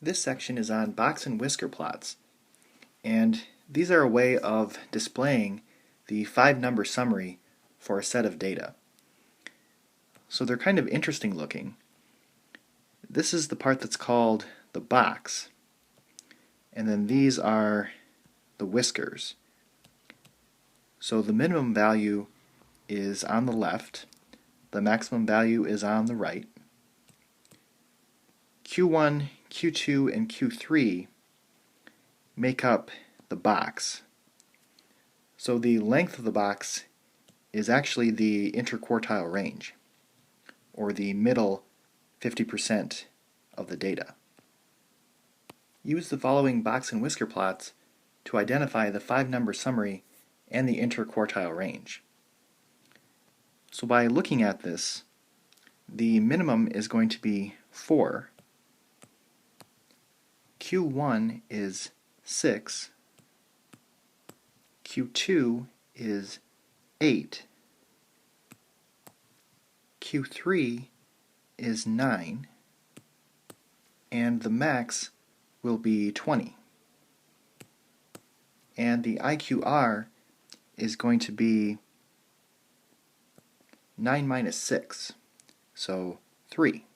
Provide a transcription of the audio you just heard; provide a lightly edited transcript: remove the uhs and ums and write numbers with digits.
This section is on Box-And-Whisker plots, and these are a way of displaying the 5-number summary for a set of data. So they're kind of interesting looking. This is the part that's called the box, and then these are the whiskers. So the minimum value is on the left, the maximum value is on the right. Q1, Q2, and Q3 make up the box. So the length of the box is actually the interquartile range, or the middle 50% of the data. Use the following Box-And-Whisker plots to identify the 5-number summary and the interquartile range. So by looking at this, the minimum is going to be 4, Q1 is 6, Q2 is 8, Q3 is 9, and the max will be 20. And the IQR is going to be 9 minus 6, so 3.